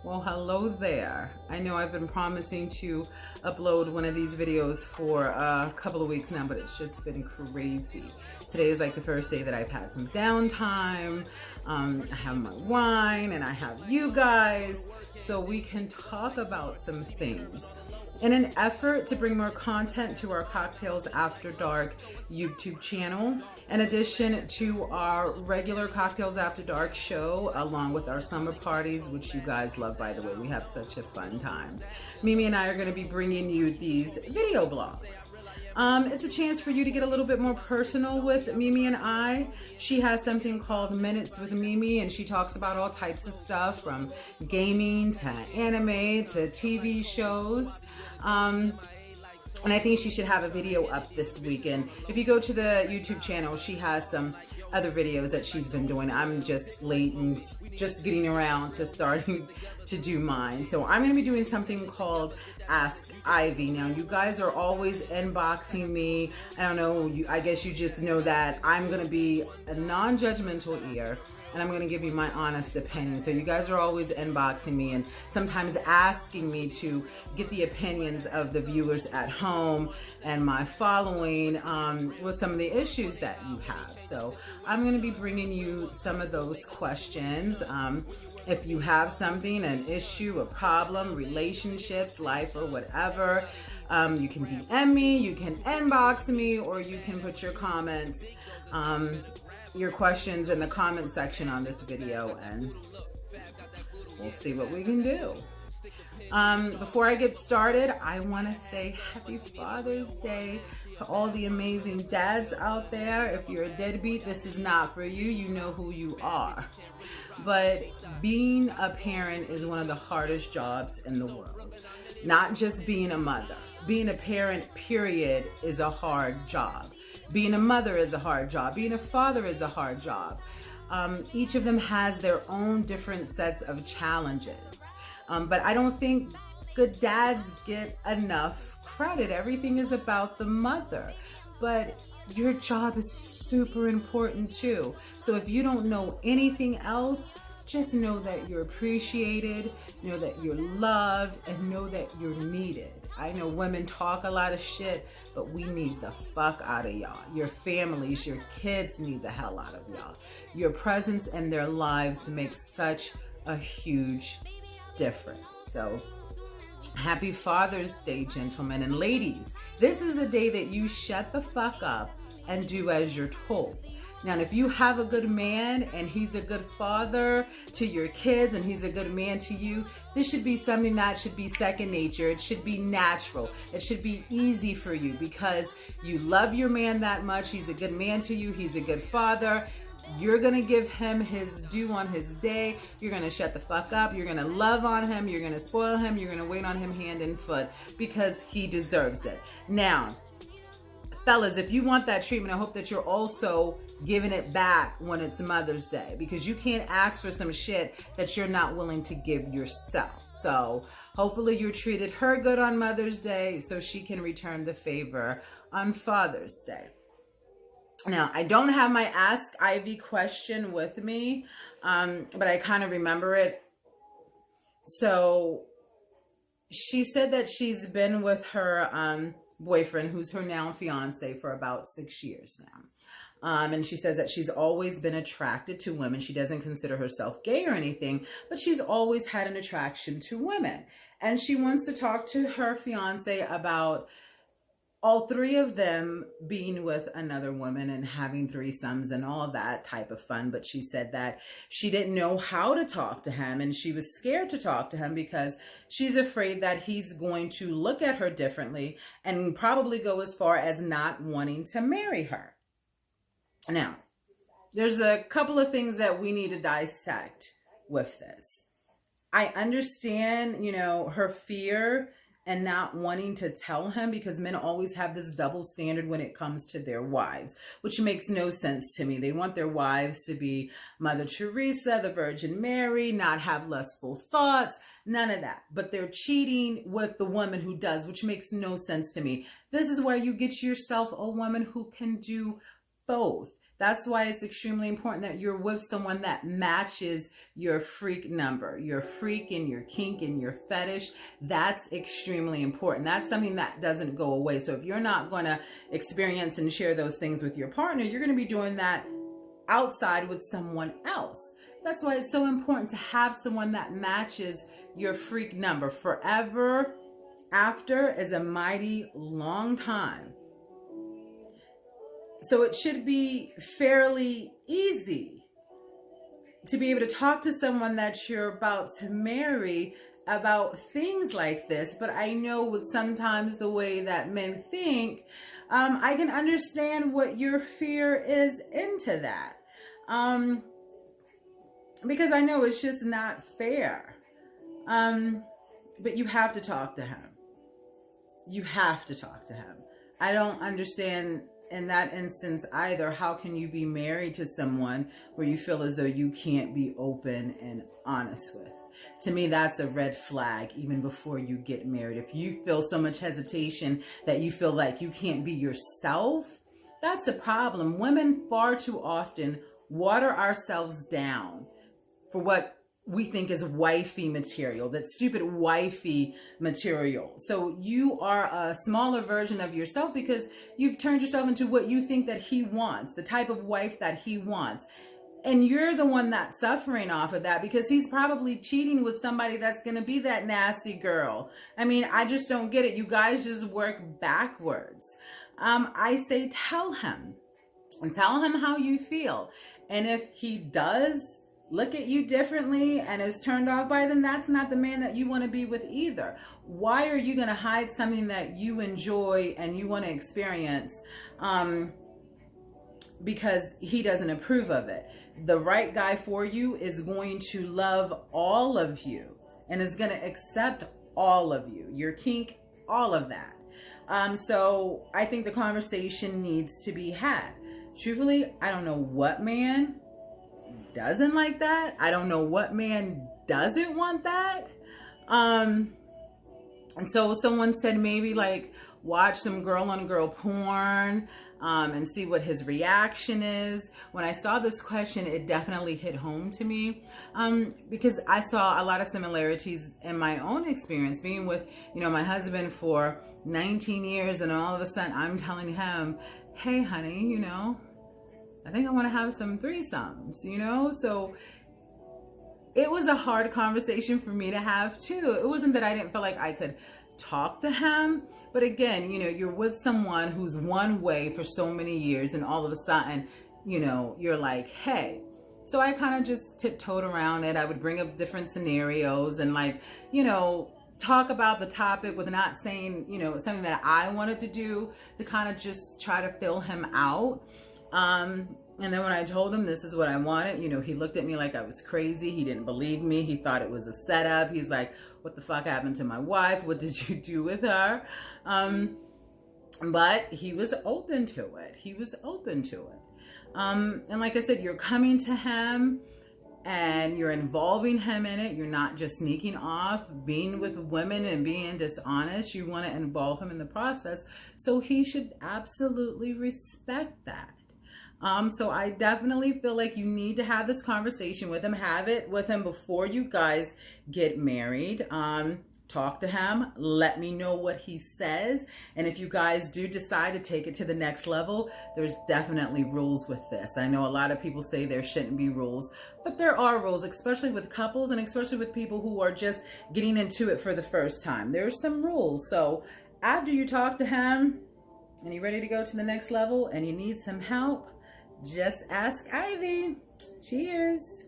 Well, hello there. I know I've been promising to upload one of these videos for a couple of weeks now, but it's just been crazy. Today is like the first day that I've had some downtime. I have my wine and I have you guys, so we can talk about some things. In an effort to bring more content to our Cocktails After Dark YouTube channel, in addition to our regular Cocktails After Dark show, along with our summer parties, which you guys love, by the way. We have such a fun time. Mimi and I are going to be bringing you these video blogs. It's a chance for you to get a little bit more personal with Mimi and I. She has something called Minutes with Mimi, and she talks about all types of stuff from gaming to anime to TV shows. And I think she should have a video up this weekend. If you go to the YouTube channel, she has some other videos that she's been doing. I'm just late and just getting around to starting to do mine. So I'm going to be doing something called Ask Ivy. Now, you guys are always inboxing me. I don't know, I guess you just know that I'm going to be a non-judgmental ear, and I'm going to give you my honest opinion. So you guys are always inboxing me and sometimes asking me to get the opinions of the viewers at home and my following with some of the issues that you have. So I'm going to be bringing you some of those questions. If you have something, an issue, a problem, relationships, life, or whatever, you can DM me, you can inbox me, or you can put your comments, your questions in the comment section on this video, and we'll see what we can do. Before I get started, I want to say happy Father's Day to all the amazing dads out there. If you're a deadbeat, this is not for you. You know who you are. But being a parent is one of the hardest jobs in the world. Not just being a mother. Being a parent, period, is a hard job. Being a mother is a hard job. Being a father is a hard job. Each of them has their own different sets of challenges. But I don't think good dads get enough credit. Everything is about the mother. But your job is super important too. So if you don't know anything else, just know that you're appreciated, know that you're loved, and know that you're needed. I know women talk a lot of shit, but we need the fuck out of y'all. Your families, your kids need the hell out of y'all. Your presence in their lives makes such a huge difference. So happy Father's Day, gentlemen and ladies. This is the day that you shut the fuck up and do as you're told. Now, if you have a good man and he's a good father to your kids and he's a good man to you, this should be something that should be second nature. It should be natural. It should be easy for you because you love your man that much. He's a good man to you. He's a good father. You're going to give him his due on his day. You're going to shut the fuck up. You're going to love on him. You're going to spoil him. You're going to wait on him hand and foot because he deserves it. Now, fellas, if you want that treatment, I hope that you're also giving it back when it's Mother's Day, because you can't ask for some shit that you're not willing to give yourself. So hopefully you treated her good on Mother's Day so she can return the favor on Father's Day. Now, I don't have my Ask Ivy question with me, but I kind of remember it. So she said that she's been with her boyfriend, who's her now fiance, for about 6 years now. And she says that she's always been attracted to women. She doesn't consider herself gay or anything, but she's always had an attraction to women. And she wants to talk to her fiance about all three of them being with another woman and having threesomes and all of that type of fun. But she said that she didn't know how to talk to him, and she was scared to talk to him because she's afraid that he's going to look at her differently and probably go as far as not wanting to marry her. Now, there's a couple of things that we need to dissect with this. I understand, you know, her fear and not wanting to tell him, because men always have this double standard when it comes to their wives, which makes no sense to me. They want their wives to be Mother Teresa, the Virgin Mary, not have lustful thoughts, none of that. But they're cheating with the woman who does, which makes no sense to me. This is where you get yourself a woman who can do both. That's why it's extremely important that you're with someone that matches your freak number, your freak and your kink and your fetish. That's extremely important. That's something that doesn't go away. So if you're not going to experience and share those things with your partner, you're going to be doing that outside with someone else. That's why it's so important to have someone that matches your freak number. Forever after is a mighty long time. So it should be fairly easy to be able to talk to someone that you're about to marry about things like this. But I know with sometimes the way that men think, I can understand what your fear is into that. Because I know it's just not fair. But you have to talk to him. You have to talk to him. I don't understand in that instance either. How can you be married to someone where you feel as though you can't be open and honest with? To me, that's a red flag even before you get married. If you feel so much hesitation that you feel like you can't be yourself, that's a problem. Women far too often water ourselves down for what we think is wifey material, that stupid wifey material. So you are a smaller version of yourself because you've turned yourself into what you think that he wants, the type of wife that he wants. And you're the one that's suffering off of that because he's probably cheating with somebody that's going to be that nasty girl. I mean, I just don't get it. You guys just work backwards. I say tell him and tell him how you feel. And if he does look at you differently and is turned off by them, that's not the man that you want to be with either. Why are you going to hide something that you enjoy and you want to experience because he doesn't approve of it? The right guy for you is going to love all of you and is going to accept all of you, your kink, all of that. So I think the conversation needs to be had. Truthfully, I don't know what man doesn't like that. I don't know what man doesn't want that. And so someone said maybe like watch some girl on girl porn and see what his reaction is. When I saw this question, it definitely hit home to me because I saw a lot of similarities in my own experience being with, you know, my husband for 19 years, and all of a sudden I'm telling him, hey honey, you know, I think I want to have some threesomes, you know? So it was a hard conversation for me to have too. It wasn't that I didn't feel like I could talk to him, but again, you know, you're with someone who's one way for so many years and all of a sudden, you know, you're like, hey. So I kind of just tiptoed around it. I would bring up different scenarios and like, you know, talk about the topic with not saying, you know, something that I wanted to do to kind of just try to fill him out. And then when I told him this is what I wanted, you know, he looked at me like I was crazy. He didn't believe me. He thought it was a setup. He's like, what the fuck happened to my wife? What did you do with her? But he was open to it. He was open to it. And like I said, you're coming to him and you're involving him in it. You're not just sneaking off, being with women and being dishonest. You want to involve him in the process. So he should absolutely respect that. So I definitely feel like you need to have this conversation with him. Have it with him before you guys get married. Talk to him. Let me know what he says. And if you guys do decide to take it to the next level, there's definitely rules with this. I know a lot of people say there shouldn't be rules, but there are rules, especially with couples and especially with people who are just getting into it for the first time. There's some rules. So after you talk to him and you're ready to go to the next level and you need some help, just ask Ivy. Cheers.